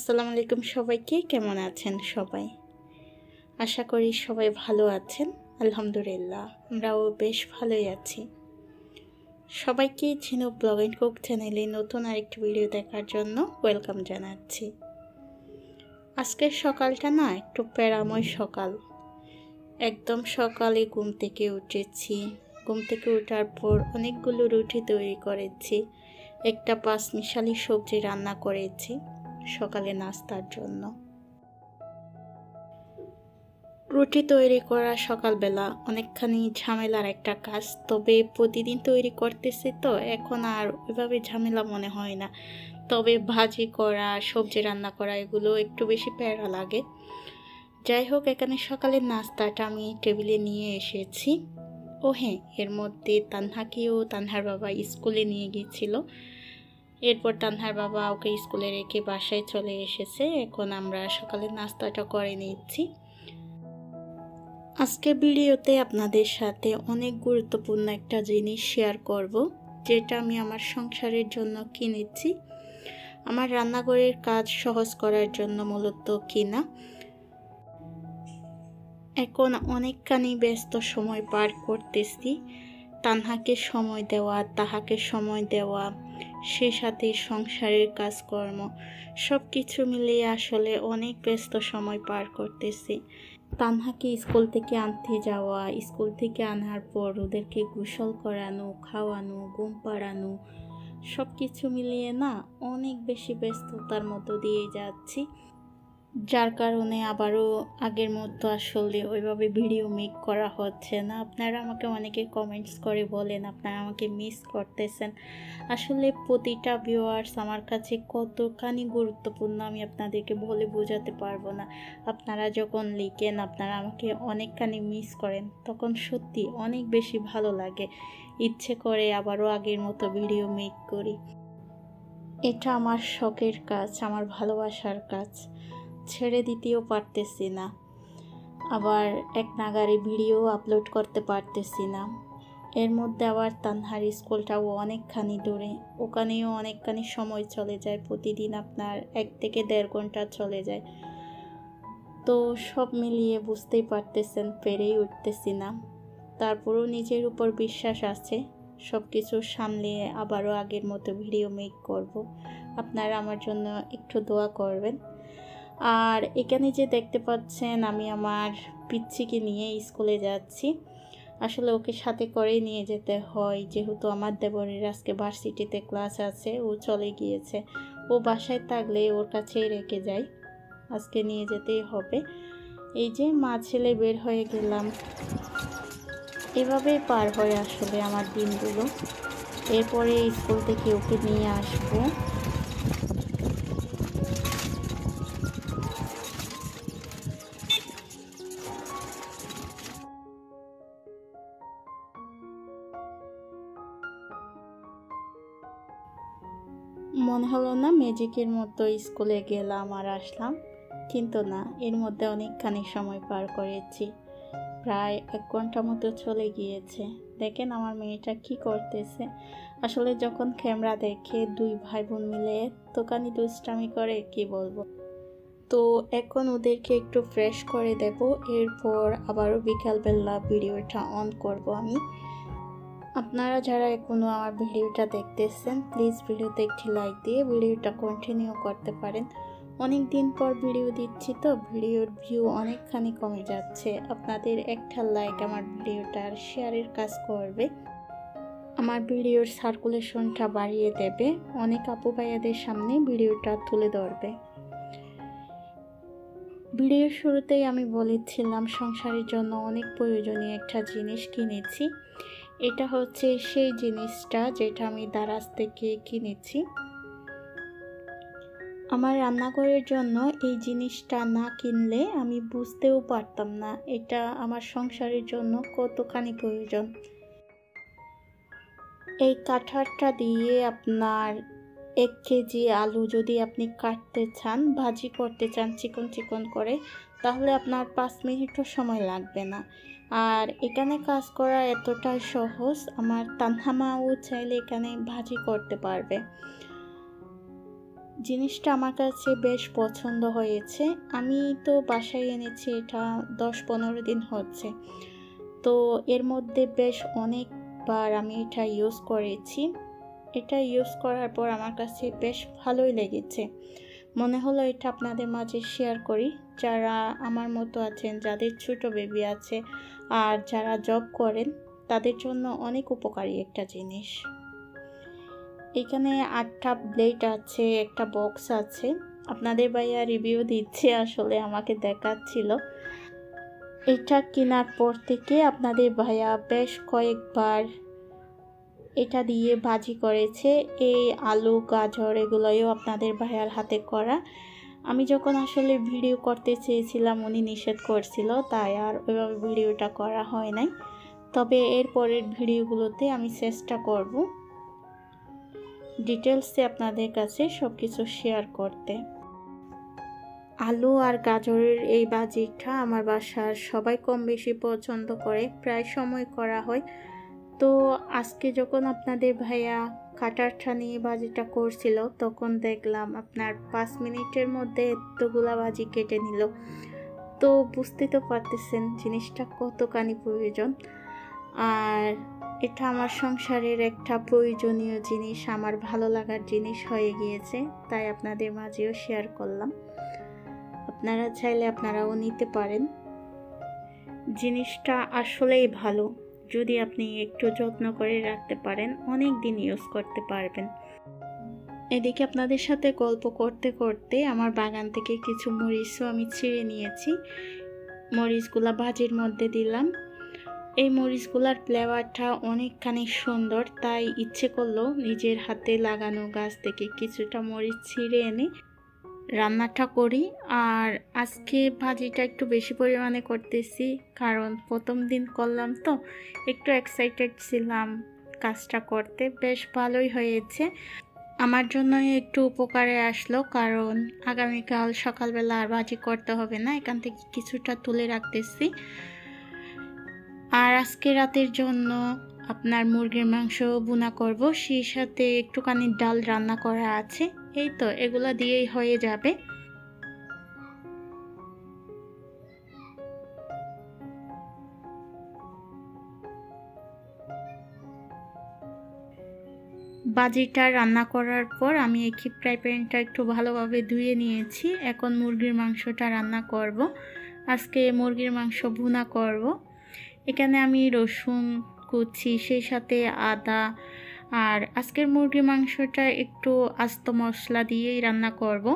আসসালামু আলাইকুম সবাইকে। কেমন আছেন সবাই? আশা করি সবাই ভালো আছেন। আলহামদুলিল্লাহ আমরাও বেশ ভালোই আছি। সবাইকে ঝিনুক ব্লগ এন্ড কুক চ্যানেলে নতুন আরেকটি ভিডিও দেখার জন্য ওয়েলকাম জানাচ্ছি। আজকের সকালটা না একটু প্যারাময় সকাল। একদম সকালে ঘুম থেকে উঠেছি। ঘুম থেকে ওঠার পর অনেকগুলো রুটি তৈরি করেছি। একটা পাঁচমিশালি সবজি রান্না করেছি সকালে নাস্তার জন্য। রুটি তৈরি করা সকালবেলা অনেকখানি ঝামেলার একটা কাজ, তবে প্রতিদিন তৈরি করতেছি তো এখন আর ওইভাবে ঝামেলা মনে হয় না। তবে ভাজি করা, সবজি রান্না করা এগুলো একটু বেশি প্যারা লাগে। যাই হোক, এখানে সকালের নাস্তাটা আমি টেবিলে নিয়ে এসেছি। ও হ্যাঁ, এর মধ্যে তানহাকেও তানহার বাবা স্কুলে নিয়ে গিয়েছিল। এরপর তানহার বাবা ওকে স্কুলে রেখে বাসায় চলে এসেছে। এখন আমরা সকালের নাস্তাটা করে নিচ্ছি। আজকে ভিডিওতে আপনাদের সাথে অনেক গুরুত্বপূর্ণ একটা জিনিস শেয়ার করব, যেটা আমি আমার সংসারের জন্য কিনেছি। আমার রান্নাঘরের কাজ সহজ করার জন্য মূলত কিনা। এখন অনেকখানি ব্যস্ত সময় পার করতেছি। তানহাকে সময় দেওয়া, তাহাকে সময় দেওয়া, সে সাথে সংসারের কাজকর্ম সব কিছু মিলিয়ে আসলে অনেক ব্যস্ত সময় পার করতেছি। তানহাকে স্কুল থেকে আনতে যাওয়া, স্কুল থেকে আনার পর ওদেরকে গোসল করানো, খাওয়ানো, ঘুম পাড়ানো সব কিছু মিলিয়ে না অনেক বেশি ব্যস্ততার মতো দিয়ে যাচ্ছি। যার কারণে আবারও আগের মতো আসলে ওইভাবে ভিডিও মেক করা হচ্ছে না। আপনারা আমাকে অনেকে কমেন্টস করে বলেন আপনারা আমাকে মিস করতেছেন। আসলে প্রতিটা ভিউয়ার্স আমার কাছে কতখানি গুরুত্বপূর্ণ আমি আপনাদেরকে বলে বোঝাতে পারবো না। আপনারা যখন লিখেন আপনারা আমাকে অনেকখানি মিস করেন, তখন সত্যি অনেক বেশি ভালো লাগে। ইচ্ছে করে আবারও আগের মতো ভিডিও মেক করি। এটা আমার শখের কাজ, আমার ভালোবাসার কাজ, ছেড়ে দিতেও পারতেছি না। আবার এক নাগারে ভিডিও আপলোড করতে পারতেছি না। এর মধ্যে আবার তানহার স্কুলটাও অনেকখানি দূরে, ওখানেও অনেকখানি সময় চলে যায়। প্রতিদিন আপনার 1 থেকে 1.5 ঘন্টা চলে যায়। তো সব মিলিয়ে বুঝতেই পারতেছেন পেরেই উঠতেছি না। তারপরেও নিজের উপর বিশ্বাস আছে, সব কিছু সামলিয়ে আবারও আগের মতো ভিডিও মেক করব। আপনারা আমার জন্য একটু দোয়া করবেন। আর এখানে যে দেখতে পাচ্ছেন আমি আমার পিচ্চিকে নিয়ে স্কুলে যাচ্ছি। আসলে ওকে সাথে করেই নিয়ে যেতে হয়, যেহেতু আমার দেবরের আজকে ভার্সিটিতে ক্লাস আছে, ও চলে গিয়েছে। ও বাসায় থাকলে ওর কাছেই রেখে যাই, আজকে নিয়ে যেতেই হবে। এই যে মা ছেলে বের হয়ে গেলাম। এভাবেই পার হয় আসলে আমার দিনগুলো। এরপরে স্কুল থেকে ওকে নিয়ে আসবো। মনে হলো না ম্যাজিকের মতো স্কুলে গেলাম আর আসলাম, কিন্তু না, এর মধ্যে অনেকখানি সময় পার করেছি। প্রায় 1 ঘন্টা মতো চলে গিয়েছে। দেখেন আমার মেয়েটা কি করতেছে। আসলে যখন ক্যামেরা দেখে 2 ভাই বোন মিলে এতখানি দুষ্টামি করে কি বলবো। তো এখন ওদেরকে একটু ফ্রেশ করে দেব, এরপর আবারও বিকালবেলা ভিডিওটা অন করব আমি। আপনারা যারা এখনও আমার ভিডিওটা দেখতেছেন প্লিজ ভিডিওতে একটি লাইক দিয়ে ভিডিওটা কন্টিনিউ করতে পারেন। অনেক দিন পর ভিডিও দিচ্ছি তো ভিডিওর ভিউ অনেকখানি কমে যাচ্ছে। আপনাদের একটা লাইক আমার ভিডিওটার শেয়ারের কাজ করবে, আমার ভিডিওর সার্কুলেশনটা বাড়িয়ে দেবে, অনেক আপু ভাইয়াদের সামনে ভিডিওটা তুলে ধরবে। ভিডিওর শুরুতেই আমি বলেছিলাম সংসারের জন্য অনেক প্রয়োজনীয় একটা জিনিস কিনেছি। এটা হচ্ছে সেই জিনিসটা যেটা আমি দারাজ থেকে কিনেছি। আমার রান্নাঘরের জন্য এই জিনিসটা না কিনলে আমি বুঝতেও পারতাম না এটা আমার সংসারের জন্য কতখানি প্রয়োজন। এই কাঠারটা দিয়ে আপনার 1 কেজি আলু যদি আপনি কাটতে চান, ভাজি করতে চান চিকন চিকন করে, তাহলে আপনার 5 মিনিটও সময় লাগবে না। আর এখানে কাজ করা এতটাই সহজ, আমার তানহা মাও চাইলে এখানে ভাজি করতে পারবে। জিনিসটা আমার কাছে বেশ পছন্দ হয়েছে। আমি তো বাসায় এনেছি, এটা 10-15 দিন হচ্ছে। তো এর মধ্যে বেশ অনেকবার আমি এটা ইউজ করেছি। এটা ইউজ করার পর আমার কাছে বেশ ভালোই লেগেছে। মনে হলো এটা আপনাদের মাঝে শেয়ার করি। যারা আমার মতো আছেন, যাদের ছোট বেবি আছে আর যারা জব করেন, তাদের জন্য অনেক উপকারী একটা জিনিস। এখানে 8টা ব্লেড আছে, একটা বক্স আছে। আপনাদের ভাইয়া রিভিউ দিচ্ছে, আসলে আমাকে দেখাচ্ছিল। এটা কেনার পর থেকে আপনাদের ভাইয়া বেশ কয়েকবার এটা দিয়ে ভাজি করেছে। এই আলু, গাজর এগুলোও আপনাদের ভাইয়ার হাতে করা। আমি যখন আসলে ভিডিও করতে চেয়েছিলাম, উনি নিষেধ করছিল, তাই আর ওইভাবে ভিডিওটা করা হয় নাই। তবে এর পরের ভিডিওগুলোতে আমি চেষ্টা করব ডিটেলসে আপনাদের কাছে সব কিছু শেয়ার করতে। আলু আর গাজরের এই ভাজিটা আমার বাসার সবাই কম বেশি পছন্দ করে, প্রায় সময় করা হয়। তো আজকে যখন আপনাদের ভাইয়া কাটারটা নিয়ে ভাজিটা করছিল, তখন দেখলাম আপনার 5 মিনিটের মধ্যে এতগুলা ভাজি কেটে নিল। তো বুঝতে তো পারতেছেন জিনিসটা কতখানি প্রয়োজন। আর এটা আমার সংসারের একটা প্রয়োজনীয় জিনিস, আমার ভালো লাগার জিনিস হয়ে গিয়েছে, তাই আপনাদের মাঝেও শেয়ার করলাম। আপনারা চাইলে আপনারাও নিতে পারেন। জিনিসটা আসলেই ভালো, যদি আপনি একটু যত্ন করে রাখতে পারেন অনেক দিন ইউজ করতে পারবেন। এদিকে আপনাদের সাথে গল্প করতে করতে আমার বাগান থেকে কিছু মরিচও আমি ছিঁড়ে নিয়েছি। মরিচগুলা ভাজির মধ্যে দিলাম। এই মরিচগুলার ফ্লেভারটা অনেকখানি সুন্দর, তাই ইচ্ছে করলো নিজের হাতে লাগানো গাছ থেকে কিছুটা মরিচ ছিঁড়ে এনে রান্নাটা করি। আর আজকে ভাজিটা একটু বেশি পরিমাণে করতেছি, কারণ প্রথম দিন করলাম তো একটু এক্সাইটেড ছিলাম কাজটা করতে। বেশ ভালোই হয়েছে, আমার জন্য একটু উপকারে আসলো, কারণ আগামীকাল সকালবেলা আর ভাজি করতে হবে না, এখান থেকে কিছুটা তুলে রাখতেছি। আর আজকে রাতের জন্য আপনার মুরগির মাংস ভুনা করব, সেই সাথে একটুখানি ডাল রান্না করা আছে। এই তো এগুলো দিয়েই হয়ে যাবে। ভাজিটা রান্না করার পর আমি এই ফ্রাই প্যানটা একটু ভালোভাবে ধুয়ে নিয়েছি। এখন মুরগির মাংসটা রান্না করব। আজকে মুরগির মাংস ভুনা করব। এখানে আমি রসুন কুচি, সেই সাথে আদা, আর আজকের মুরগির মাংসটা একটু আস্ত মশলা দিয়েই রান্না করব।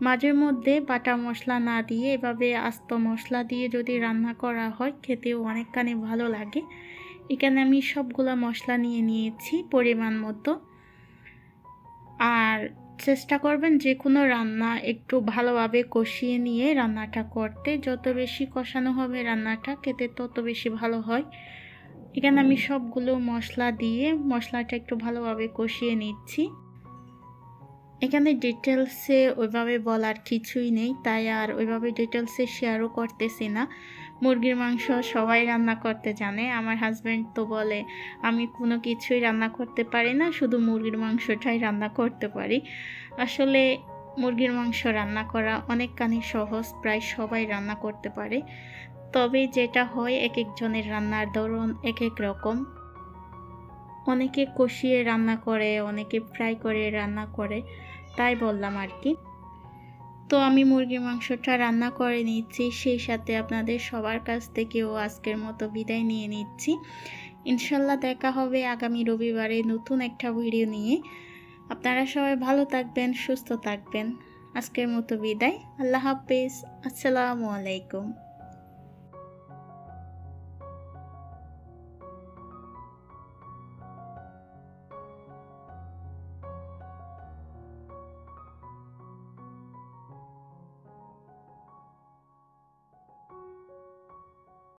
মাঝে মধ্যে বাটা মশলা না দিয়ে এভাবে আস্ত মশলা দিয়ে যদি রান্না করা হয়, খেতেও অনেকখানি ভালো লাগে। এখানে আমি সবগুলো মশলা নিয়ে নিয়েছি পরিমাণ মতো। আর চেষ্টা করবেন যে কোনো রান্না একটু ভালোভাবে কষিয়ে নিয়ে রান্নাটা করতে। যত বেশি কষানো হবে রান্নাটা, খেতে তত বেশি ভালো হয়। এখানে আমি সবগুলো মশলা দিয়ে মশলাটা একটু ভালোভাবে কষিয়ে নিচ্ছি। এখানে ডিটেলসে ওইভাবে বলার কিছুই নেই, তাই আর ওইভাবে ডিটেলসে শেয়ারও করতেছি না। মুরগির মাংস সবাই রান্না করতে জানে। আমার হাজব্যান্ড তো বলে আমি কোনো কিছুই রান্না করতে পারি না, শুধু মুরগির মাংসটাই রান্না করতে পারি। আসলে মুরগির মাংস রান্না করা অনেকখানি সহজ, প্রায় সবাই রান্না করতে পারে। তবে যেটা হয়, এক একজনের রান্নার ধরন এক এক রকম। অনেকে কষিয়ে রান্না করে, অনেকে ফ্রাই করে রান্না করে, তাই বললাম আর কি। তো আমি মুরগির মাংসটা রান্না করে নিচ্ছি, সেই সাথে আপনাদের সবার কাছ থেকেও আজকের মতো বিদায় নিয়ে নিচ্ছি। ইনশাল্লাহ দেখা হবে আগামী রবিবারে নতুন একটা ভিডিও নিয়ে। আপনারা সবাই ভালো থাকবেন, সুস্থ থাকবেন। আজকের মতো বিদায়। আল্লাহ হাফেজ। আসসালামু আলাইকুম।